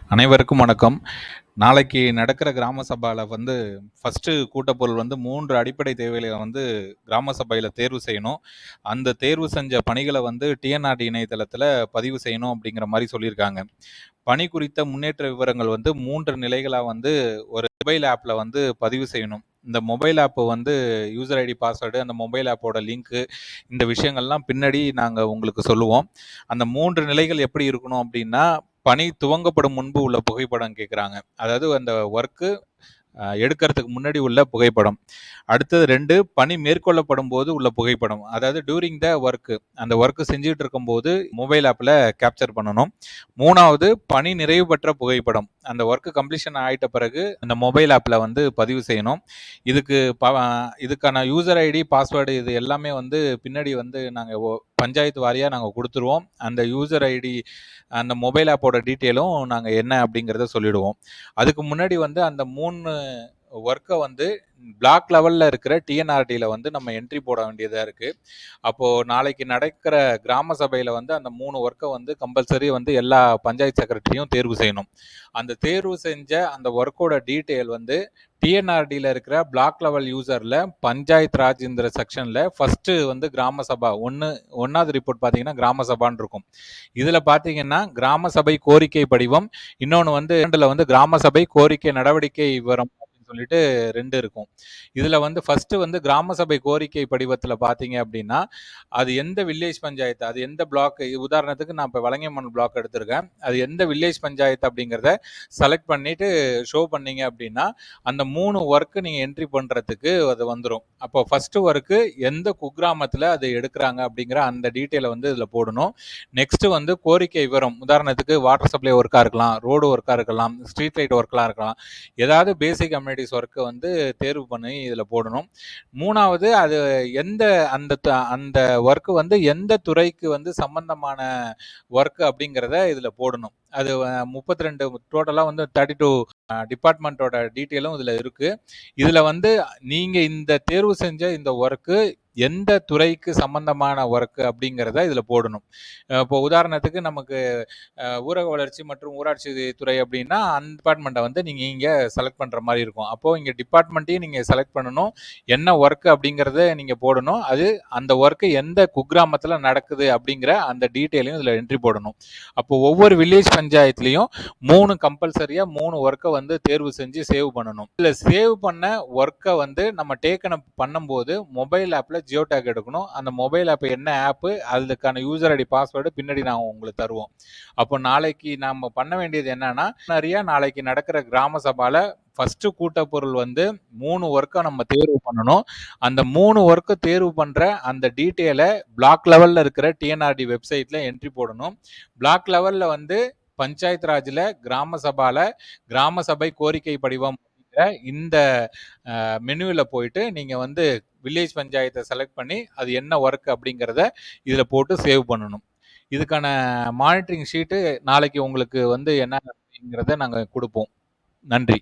அனைவருக்கும் வணக்கம். நாளைக்கு நடக்கிற கிராம சபால ஃபர்ஸ்ட்டு கூட்டப்பொருள் 3 அடிப்படை தேவைகள கிராம சபையில தேர்வு செய்யணும். அந்த தேர்வு செஞ்ச பணிகள டிஎன்ஆர்டி இணையதளத்தில பதிவு செய்யணும் அப்படிங்கிற மாரி சொல்லியிருக்காங்க. பணி குறித்த முன்னேற்ற விவரங்கள் 3 நிலைகளா ஒரு மொபைல் ஆப்ல பதிவு செய்யணும். இந்த mobile app user ID, password, அந்த மொபைல் ஆப்போட லிங்க்கு, இந்த விஷயங்கள்லாம் பின்னாடி நாங்க உங்களுக்கு சொல்லுவோம். அந்த 3 நிலைகள் எப்படி இருக்கணும் அப்படின்னா, பணி துவங்கப்படும் முன்பு உள்ள புகைப்படம் கேட்குறாங்க. அதாவது அந்த ஒர்க்கு எடுக்கிறதுக்கு முன்னாடி உள்ள புகைப்படம். அடுத்தது 2 பணி மேற்கொள்ளப்படும்போது உள்ள புகைப்படம். அதாவது டியூரிங் த ஒர்க், அந்த ஒர்க் செஞ்சுட்டு இருக்கும்போது மொபைல் ஆப்ல கேப்சர் பண்ணணும். 3வது பணி நிறைவு பெற்ற புகைப்படம். அந்த ஒர்க் கம்ப்ளீஷன் ஆயிட்ட பிறகு அந்த மொபைல் ஆப்ல பதிவு செய்யணும். இதுக்கான யூசர் ஐடி, பாஸ்வேர்டு இது எல்லாமே பின்னாடி நாங்க பஞ்சாயத்து வாரியா நாங்க குடுத்துருவோம். அந்த யூசர் ஐடி, அந்த மொபைல் ஆப்போட டீட்டெயிலும் நாங்க என்ன அப்படிங்கிறத சொல்லிடுவோம். அதுக்கு முன்னாடி அந்த 3 ஒர்க்க பிளாக் லெவல்ல இருக்கிற டிஎன்ஆர்டில நம்ம என்ட்ரி போட வேண்டியதா இருக்கு. அப்போ நாளைக்கு நடக்கிற கிராம சபையில அந்த 3 ஒர்க்க கம்பல்சரி எல்லா பஞ்சாயத்து செக்ரட்டரியும் தேர்வு செய்யணும். அந்த தேர்வு செஞ்ச அந்த ஒர்க்கோட டீட்டெயில் டிஎன்ஆர்டில இருக்கிற பிளாக் லெவல் யூசர்ல பஞ்சாயத் ராஜ்ங்கிற செக்ஷன்ல ஃபர்ஸ்ட் கிராம சபா 1வது ரிப்போர்ட் பார்த்தீங்கன்னா கிராம சபான்னு இருக்கும். இதுல பார்த்தீங்கன்னா கிராம சபை கோரிக்கை படிவம், இன்னொன்று 2ல கிராம சபை கோரிக்கை நடவடிக்கை விவரம் அப்படின்னு சொல்லிட்டு 2 இருக்கும். இதுல ஃபர்ஸ்ட் கிராம சபை கோரிக்கை படிவத்துல பார்த்தீங்க அப்படின்னா, அது எந்த வில்லேஜ் பஞ்சாயத்து, அது எந்த பிளாக், உதாரணத்துக்கு நான் இப்போ வலங்கைமான் பிளாக் எடுத்திருக்கேன், அது எந்த வில்லேஜ் பஞ்சாயத்து அப்படிங்கிறத செலக்ட் பண்ணிட்டு ஷோ பண்ணீங்க அப்படின்னா அந்த 3 ஒர்க்கு நீங்க என்ட்ரி பண்றதுக்கு அது வந்துடும். அப்போ ஃபர்ஸ்ட் ஒர்க்கு எந்த குக்கிராமத்தில் அது எடுக்கிறாங்க அப்படிங்கிற அந்த டீட்டெயிலை இதில் போடணும். நெக்ஸ்ட் கோரிக்கை விவரம், உதாரணத்துக்கு வாட்டர் சப்ளை ஒர்க்காக இருக்கலாம், ரோடு ஒர்க்காக இருக்கலாம், ஸ்ட்ரீட் லைட் ஒர்க்லாம் இருக்கலாம், ஏதாவது பேசிக் கம்யூனிட்டிஸ் ஒர்க்கு தேர்வு பண்ணி இதில் போடணும். 3வது அது எந்த அந்த ஒர்க்கு எந்த துறைக்கு சம்பந்தமான ஒர்க்கு அப்படிங்கிறத இதில் போடணும். அது 32 டோட்டலாக 32 டிபார்ட்மெண்ட்டோட டீட்டெயிலும் இதில் இருக்கு. இதில் நீங்க இந்த தேர்வு செஞ்ச இந்த ஒர்க்கு எந்த துறைக்கு சம்பந்தமான ஒர்க்கு அப்படிங்கிறத இதில் போடணும். இப்போ உதாரணத்துக்கு நமக்கு ஊரக வளர்ச்சி மற்றும் ஊராட்சி துறை அப்படின்னா அந்த டிபார்ட்மெண்ட்டை நீங்கள் இங்கே செலக்ட் பண்ணுற மாதிரி இருக்கும். அப்போது இங்கே டிபார்ட்மெண்ட்டையும் நீங்கள் செலக்ட் பண்ணணும், என்ன ஒர்க்கு அப்படிங்கிறத நீங்கள் போடணும், அது அந்த ஒர்க்கு எந்த குக்கிராமத்தில் நடக்குது அப்படிங்கிற அந்த டீட்டெயிலையும் இதில் என்ட்ரி போடணும். அப்போ ஒவ்வொரு வில்லேஜ் பஞ்சாயத்துலேயும் 3 கம்பல்சரியாக 3 ஒர்க்கை தேர்வு செஞ்சு சேவ் பண்ணணும். இதில் சேவ் பண்ண ஒர்க்கை நம்ம டேக்கன் பண்ணும்போது மொபைல் ஆப்பில் ஜியோ டேக் எடுக்கணும். அந்த மொபைல் ஆப் என்ன ஆப்பு, அதுக்கான யூசர் ஐடி, பாஸ்வேர்டு பின்னாடி நாங்கள் உங்களுக்கு தருவோம். அப்போ நாளைக்கு நம்ம பண்ண வேண்டியது என்னன்னா, நாளைக்கு நடக்கிற கிராம சபால ஃபர்ஸ்ட் கூட்டப்பொருள் 3 ஒர்க்கை நம்ம தேர்வு பண்ணணும். அந்த 3 ஒர்க்கை தேர்வு பண்ற அந்த டீட்டெயிலை பிளாக் லெவல்ல இருக்கிற டிஎன்ஆர்டி வெப்சைட்ல என்ட்ரி போடணும். பிளாக் லெவல்ல பஞ்சாயத்து ராஜ்ல கிராம சபால கிராம சபை கோரிக்கை படிவம் இந்த மெனுவில் போயிட்டு நீங்க வில்லேஜ் பஞ்சாயத்தை செலக்ட் பண்ணி அது என்ன ஒர்க் அப்படிங்கிறத இதில் போட்டு சேவ் பண்ணணும். இதுக்கான மானிட்டரிங் ஷீட்டு நாளைக்கு உங்களுக்கு என்ன அப்படிங்கிறத நாங்கள் கொடுப்போம். நன்றி.